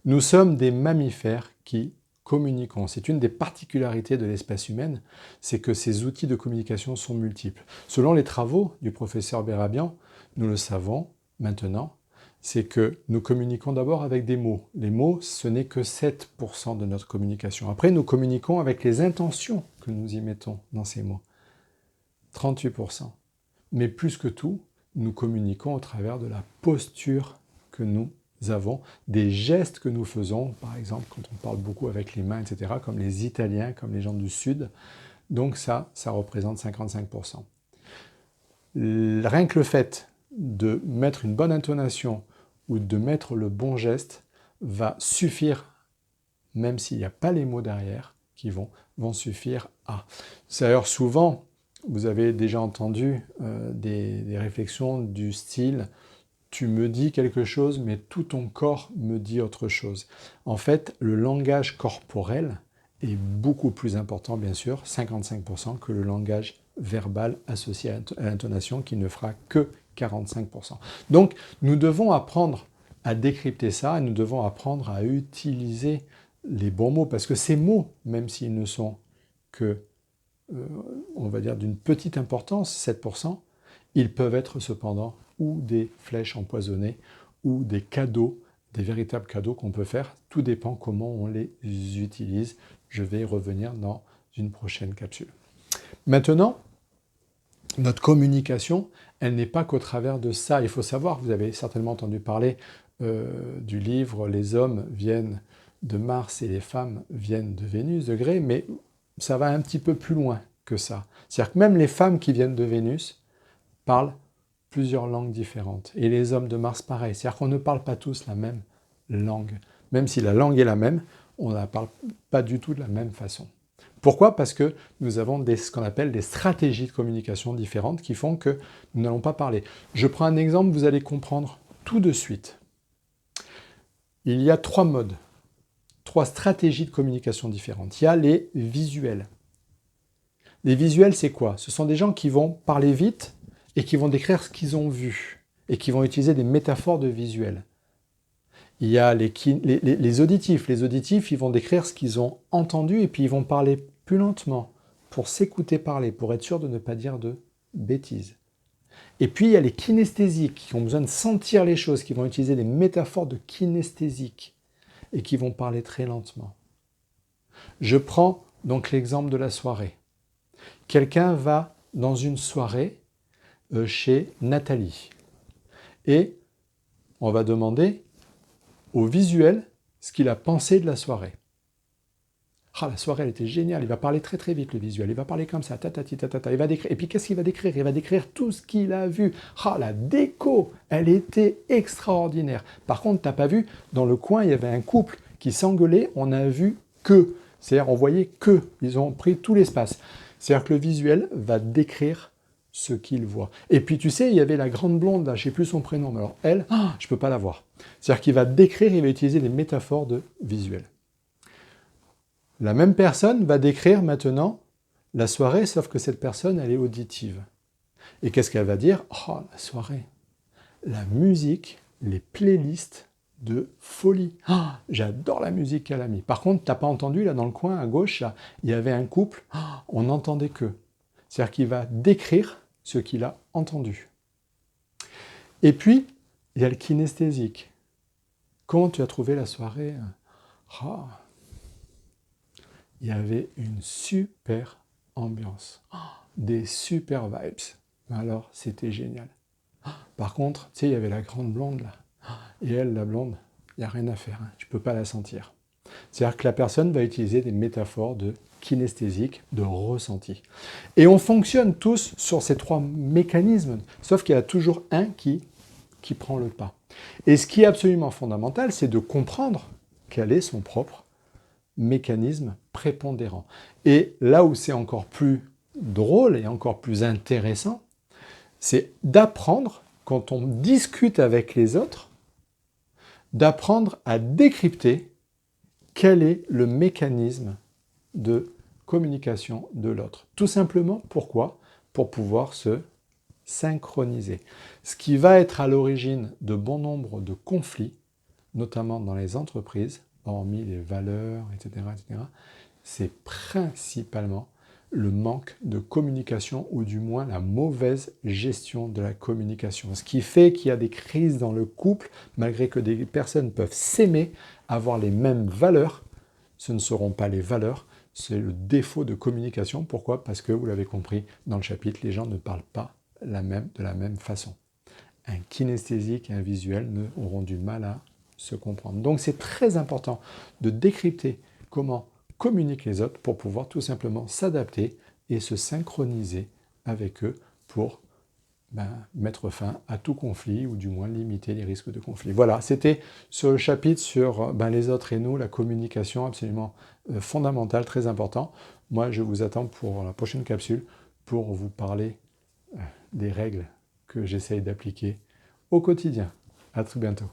Nous sommes des mammifères qui communiquons. C'est une des particularités de l'espèce humaine, c'est que ces outils de communication sont multiples. Selon les travaux du professeur Bérabian, nous le savons maintenant, c'est que nous communiquons d'abord avec des mots. Les mots, ce n'est que 7% de notre communication. Après, nous communiquons avec les intentions que nous y mettons dans ces mots. 38%. Mais plus que tout, nous communiquons au travers de la posture que nous avons, des gestes que nous faisons, par exemple quand on parle beaucoup avec les mains, etc., comme les Italiens, comme les gens du Sud. Donc ça représente 55%. Rien que le fait de mettre une bonne intonation ou de mettre le bon geste va suffire, même s'il n'y a pas les mots derrière qui vont suffire à. D'ailleurs, souvent, vous avez déjà entendu des réflexions du style « tu me dis quelque chose, mais tout ton corps me dit autre chose ». En fait, le langage corporel est beaucoup plus important, bien sûr, 55%, que le langage verbal associé à l'intonation, qui ne fera que 45%. Donc, nous devons apprendre à décrypter ça, et nous devons apprendre à utiliser les bons mots, parce que ces mots, même s'ils ne sont que, on va dire, d'une petite importance, 7%, ils peuvent être cependant ou des flèches empoisonnées, ou des cadeaux, des véritables cadeaux qu'on peut faire. Tout dépend comment on les utilise. Je vais y revenir dans une prochaine capsule. Maintenant, notre communication, elle n'est pas qu'au travers de ça. Il faut savoir, vous avez certainement entendu parler du livre « Les hommes viennent de Mars et les femmes viennent de Vénus », de Gray, mais ça va un petit peu plus loin que ça. C'est-à-dire que même les femmes qui viennent de Vénus parlent plusieurs langues différentes. Et les hommes de Mars, pareil. C'est-à-dire qu'on ne parle pas tous la même langue. Même si la langue est la même, on ne la parle pas du tout de la même façon. Pourquoi ? Parce que nous avons ce qu'on appelle des stratégies de communication différentes qui font que nous n'allons pas parler. Je prends un exemple, vous allez comprendre tout de suite. Il y a 3 modes, 3 stratégies de communication différentes. Il y a les visuels. Les visuels, c'est quoi ? Ce sont des gens qui vont parler vite et qui vont décrire ce qu'ils ont vu et qui vont utiliser des métaphores de visuels. Il y a les auditifs. Les auditifs, ils vont décrire ce qu'ils ont entendu et puis ils vont parler plus lentement pour s'écouter parler, pour être sûr de ne pas dire de bêtises. Et puis il y a les kinesthésiques qui ont besoin de sentir les choses, qui vont utiliser des métaphores de kinesthésiques et qui vont parler très lentement. Je prends donc l'exemple de la soirée. Quelqu'un va dans une soirée chez Nathalie et on va demander au visuel ce qu'il a pensé de la soirée. Ah, la soirée, elle était géniale. Il va parler très très vite, le visuel. Il va parler comme ça, tatati, tatata. Il va décrire. Et puis, qu'est-ce qu'il va décrire ? Il va décrire tout ce qu'il a vu. Ah, la déco, elle était extraordinaire. Par contre, t'as pas vu, dans le coin, il y avait un couple qui s'engueulait. On a vu que. C'est-à-dire, on voyait que. Ils ont pris tout l'espace. C'est-à-dire que le visuel va décrire ce qu'il voit. Et puis, tu sais, il y avait la grande blonde, là, je ne sais plus son prénom, mais alors elle, je ne peux pas la voir. C'est-à-dire qu'il va décrire, il va utiliser des métaphores de visuel. La même personne va décrire maintenant la soirée, sauf que cette personne, elle est auditive. Et qu'est-ce qu'elle va dire ? Oh, la soirée, la musique, les playlists de folie. Oh, j'adore la musique qu'elle a mis. Par contre, tu n'as pas entendu, là, dans le coin, à gauche, là, il y avait un couple, on n'entendait que. C'est-à-dire qu'il va décrire ce qu'il a entendu. Et puis, il y a le kinesthésique. Comment tu as trouvé la soirée ? Il y avait une super ambiance, des super vibes. Alors, c'était génial. Par contre, tu sais, il y avait la grande blonde, là. Et elle, la blonde, il n'y a rien à faire. Tu ne peux pas la sentir. C'est-à-dire que la personne va utiliser des métaphores de kinesthésique, de ressenti. Et on fonctionne tous sur ces 3 mécanismes, sauf qu'il y a toujours un qui prend le pas. Et ce qui est absolument fondamental, c'est de comprendre quel est son propre mécanisme prépondérant. Et là où c'est encore plus drôle et encore plus intéressant, c'est d'apprendre, quand on discute avec les autres, d'apprendre à décrypter quel est le mécanisme de communication de l'autre. Tout simplement, pourquoi ? Pour pouvoir se synchroniser. Ce qui va être à l'origine de bon nombre de conflits notamment dans les entreprises, hormis les valeurs, etc., c'est principalement le manque de communication ou du moins la mauvaise gestion de la communication. Ce qui fait qu'il y a des crises dans le couple, malgré que des personnes peuvent s'aimer, avoir les mêmes valeurs, ce ne seront pas les valeurs, c'est le défaut de communication. Pourquoi? Parce que, vous l'avez compris dans le chapitre, les gens ne parlent pas de la même façon. Un kinesthésique et un visuel auront du mal à se comprendre. Donc c'est très important de décrypter comment communiquent les autres pour pouvoir tout simplement s'adapter et se synchroniser avec eux pour mettre fin à tout conflit ou du moins limiter les risques de conflit. Voilà, c'était sur le chapitre sur les autres et nous, la communication absolument fondamentale, très important. Moi, je vous attends pour la prochaine capsule pour vous parler des règles que j'essaye d'appliquer au quotidien. À très bientôt.